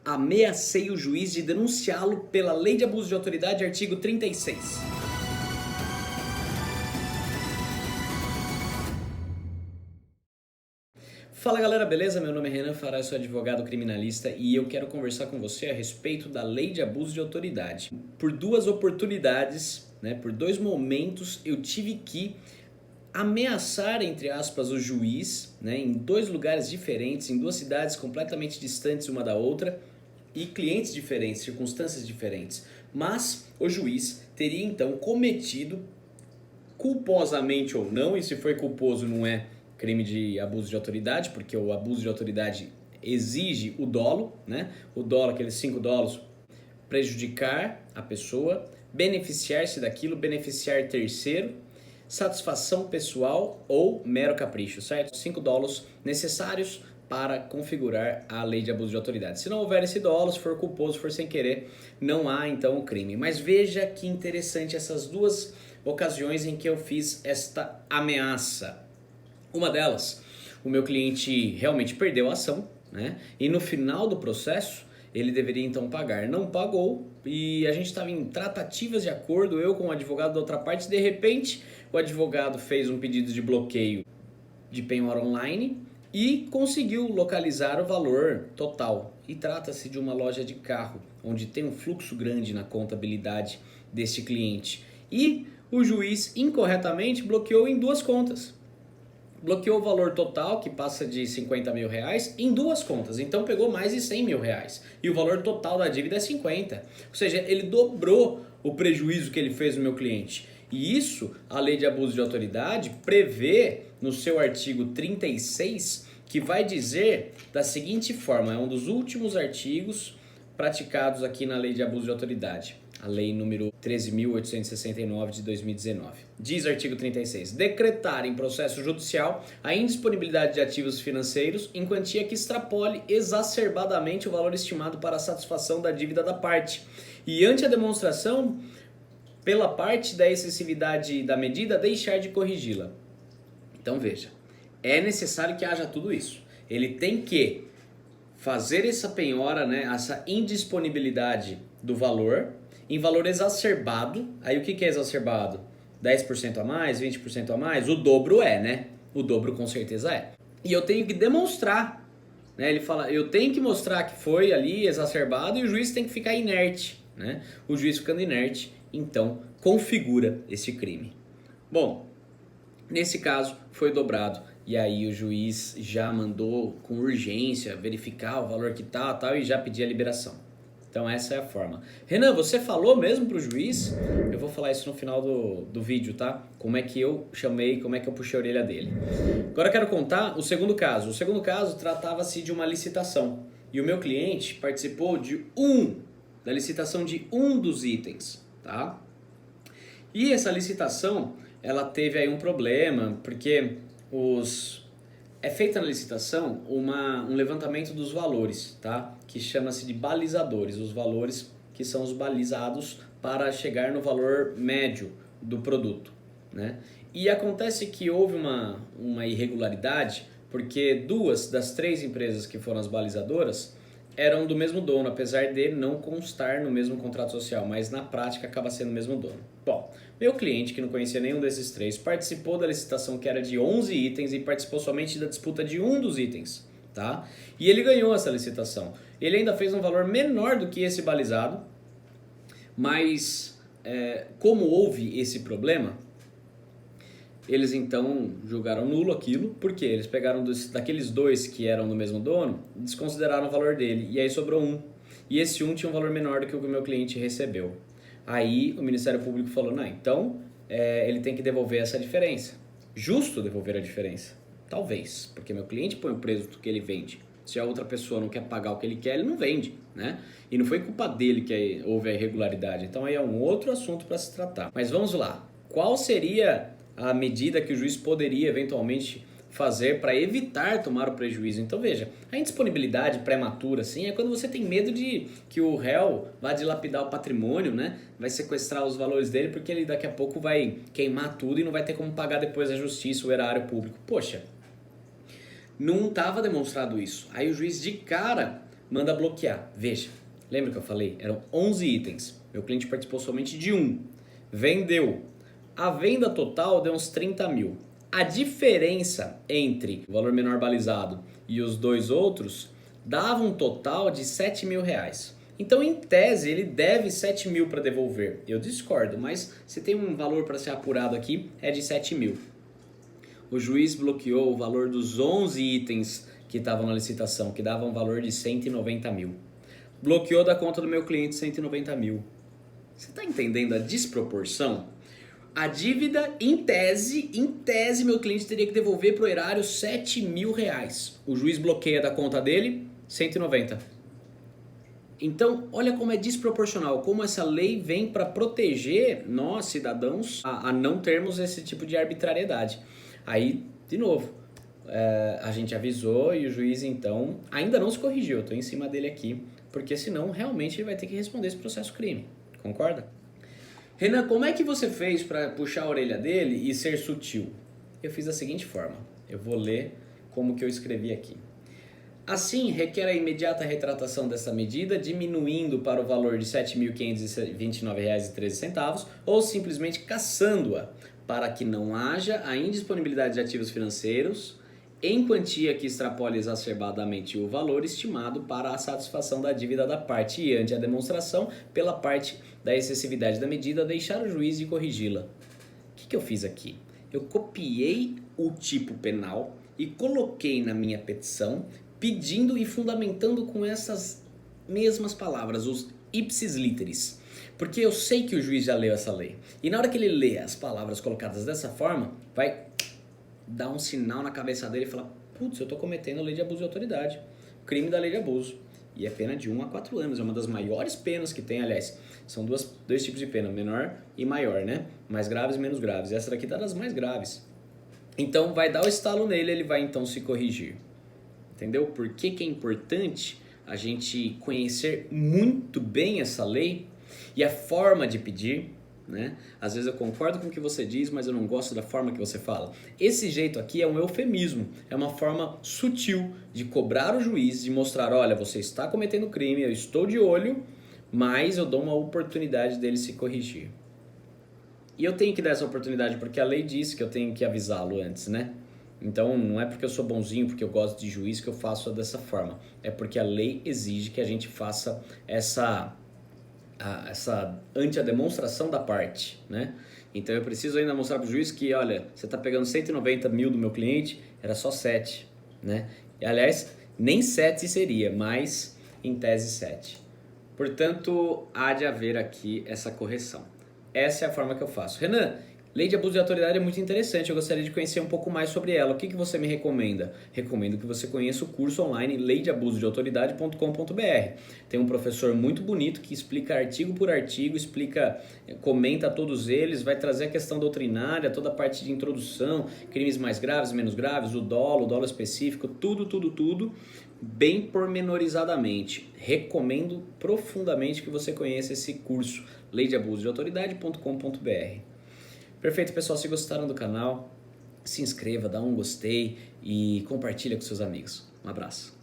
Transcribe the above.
Ameacei o juiz de denunciá-lo pela Lei de Abuso de Autoridade, artigo 36. Fala galera, beleza? Meu nome é Renan Fará, eu sou advogado criminalista e eu quero conversar com você a respeito da Lei de Abuso de Autoridade. Por duas oportunidades, por dois momentos, eu tive que ameaçar, entre aspas, o juiz, em dois lugares diferentes, em duas cidades completamente distantes uma da outra e clientes diferentes, circunstâncias diferentes. Mas o juiz teria então cometido, culposamente ou não, e se foi culposo não é crime de abuso de autoridade, porque o abuso de autoridade exige o dolo, O dolo, aqueles 5 dolos, prejudicar a pessoa, beneficiar-se daquilo, beneficiar terceiro, satisfação pessoal ou mero capricho, certo? 5 dolos necessários para configurar a lei de abuso de autoridade. Se não houver esse dolo, se for culposo, for sem querer, não há então o crime. Mas veja que interessante essas duas ocasiões em que eu fiz esta ameaça. Uma delas, o meu cliente realmente perdeu a ação, E no final do processo, ele deveria então pagar. Não pagou e a gente estava em tratativas de acordo, eu com o advogado da outra parte. De repente, o advogado fez um pedido de bloqueio de penhora online e conseguiu localizar o valor total. E trata-se de uma loja de carro, onde tem um fluxo grande na contabilidade deste cliente. E o juiz incorretamente bloqueou em duas contas. Bloqueou o valor total, que passa de 50 mil reais, em duas contas. Então pegou mais de 100 mil reais. E o valor total da dívida é 50. Ou seja, ele dobrou o prejuízo que ele fez no meu cliente. E isso, a Lei de Abuso de Autoridade prevê no seu artigo 36, que vai dizer da seguinte forma, é um dos últimos artigos praticados aqui na Lei de Abuso de Autoridade. A lei número 13.869 de 2019. Diz artigo 36. Decretar em processo judicial a indisponibilidade de ativos financeiros em quantia que extrapole exacerbadamente o valor estimado para a satisfação da dívida da parte. E ante a demonstração pela parte da excessividade da medida, deixar de corrigi-la. Então veja, é necessário que haja tudo isso. Ele tem que fazer essa penhora, essa indisponibilidade do valor, em valor exacerbado. Aí o que é exacerbado? 10% a mais, 20% a mais? O dobro O dobro com certeza é. E eu tenho que demonstrar, Ele fala, eu tenho que mostrar que foi ali exacerbado e o juiz tem que ficar inerte, O juiz ficando inerte, então configura esse crime. Bom, nesse caso foi dobrado e aí o juiz já mandou com urgência verificar o valor que tal e já pedir a liberação. Então essa é a forma. Renan, você falou mesmo pro juiz? Eu vou falar isso no final do vídeo, tá? Como é que eu chamei, como é que eu puxei a orelha dele. Agora eu quero contar o segundo caso. O segundo caso tratava-se de uma licitação. E o meu cliente participou da licitação de um dos itens, tá? E essa licitação, ela teve aí um problema, porque é feita na licitação um levantamento dos valores, tá? Que chama-se de balizadores, os valores que são os balizados para chegar no valor médio do produto, E acontece que houve uma irregularidade, porque 2 das 3 empresas que foram as balizadoras eram do mesmo dono, apesar de não constar no mesmo contrato social, mas na prática acaba sendo o mesmo dono. Bom, meu cliente, que não conhecia nenhum desses 3, participou da licitação que era de 11 itens e participou somente da disputa de um dos itens, tá? E ele ganhou essa licitação. Ele ainda fez um valor menor do que esse balizado, mas como houve esse problema, eles então julgaram nulo aquilo, porque eles pegaram daqueles 2 que eram do mesmo dono, desconsideraram o valor dele, e aí sobrou 1. E esse 1 tinha um valor menor do que o que o meu cliente recebeu. Aí o Ministério Público falou, não, então ele tem que devolver essa diferença. Justo devolver a diferença? Talvez, porque meu cliente põe o preço do que ele vende. Se a outra pessoa não quer pagar o que ele quer, ele não vende, E não foi culpa dele que houve a irregularidade. Então aí é um outro assunto para se tratar. Mas vamos lá. Qual seria a medida que o juiz poderia eventualmente fazer para evitar tomar o prejuízo? Então veja, a indisponibilidade prematura assim, é quando você tem medo de que o réu vá dilapidar o patrimônio, vai sequestrar os valores dele porque ele daqui a pouco vai queimar tudo e não vai ter como pagar depois a justiça, o erário público. Poxa, não estava demonstrado isso. Aí o juiz de cara manda bloquear. Veja, lembra que eu falei? Eram 11 itens. Meu cliente participou somente de um. Vendeu. A venda total deu uns 30 mil. A diferença entre o valor menor balizado e os dois outros dava um total de 7 mil reais. Então, em tese, ele deve 7 mil para devolver. Eu discordo, mas se tem um valor para ser apurado aqui, é de 7 mil. O juiz bloqueou o valor dos 11 itens que estavam na licitação, que davam um valor de 190 mil. Bloqueou da conta do meu cliente 190 mil. Você está entendendo a desproporção? A dívida, em tese, meu cliente teria que devolver para o erário 7 mil reais. O juiz bloqueia da conta dele 190. Então, olha como é desproporcional, como essa lei vem para proteger nós, cidadãos, a não termos esse tipo de arbitrariedade. Aí, de novo, a gente avisou e o juiz, então, ainda não se corrigiu. Eu estou em cima dele aqui, porque senão realmente ele vai ter que responder esse processo crime. Concorda? Renan, como é que você fez para puxar a orelha dele e ser sutil? Eu fiz da seguinte forma. Eu vou ler como que eu escrevi aqui. Assim, requer a imediata retratação dessa medida, diminuindo para o valor de R$ 7.529,13 ou simplesmente cassando-a, para que não haja a indisponibilidade de ativos financeiros em quantia que extrapole exacerbadamente o valor estimado para a satisfação da dívida da parte e, ante a demonstração pela parte da excessividade da medida, deixar o juiz de corrigi-la. O que eu fiz aqui? Eu copiei o tipo penal e coloquei na minha petição, pedindo e fundamentando com essas mesmas palavras, os ipsis literis. Porque eu sei que o juiz já leu essa lei. E na hora que ele lê as palavras colocadas dessa forma, vai dar um sinal na cabeça dele e falar: putz, eu estou cometendo a lei de abuso de autoridade, crime da lei de abuso. E é pena de 1 a 4 anos, é uma das maiores penas que tem, aliás. São dois tipos de pena, menor e maior, né? Mais graves e menos graves. Essa daqui tá das mais graves. Então vai dar o estalo nele, ele vai então se corrigir. Entendeu? Por que é importante a gente conhecer muito bem essa lei e a forma de pedir, né? Às vezes eu concordo com o que você diz, mas eu não gosto da forma que você fala. Esse jeito aqui é um eufemismo, é uma forma sutil de cobrar o juiz, de mostrar: olha, você está cometendo crime, eu estou de olho, mas eu dou uma oportunidade dele se corrigir. E eu tenho que dar essa oportunidade porque a lei diz que eu tenho que avisá-lo antes, né? Então não é porque eu sou bonzinho, porque eu gosto de juiz que eu faço dessa forma. É porque a lei exige que a gente faça essa ante a demonstração da parte, né? Então eu preciso ainda mostrar para o juiz que, olha, você está pegando 190 mil do meu cliente, era só 7, né? E, aliás, nem 7 seria, mas em tese 7. Portanto, há de haver aqui essa correção. Essa é a forma que eu faço. Renan, lei de abuso de autoridade é muito interessante, eu gostaria de conhecer um pouco mais sobre ela. O que você me recomenda? Recomendo que você conheça o curso online leideabusodeautoridade.com.br. Tem um professor muito bonito que explica artigo por artigo, comenta todos eles, vai trazer a questão doutrinária, toda a parte de introdução, crimes mais graves, menos graves, o dolo específico, tudo, bem pormenorizadamente. Recomendo profundamente que você conheça esse curso, leideabusodeautoridade.com.br. Perfeito, pessoal. Se gostaram do canal, se inscreva, dá um gostei e compartilha com seus amigos. Um abraço.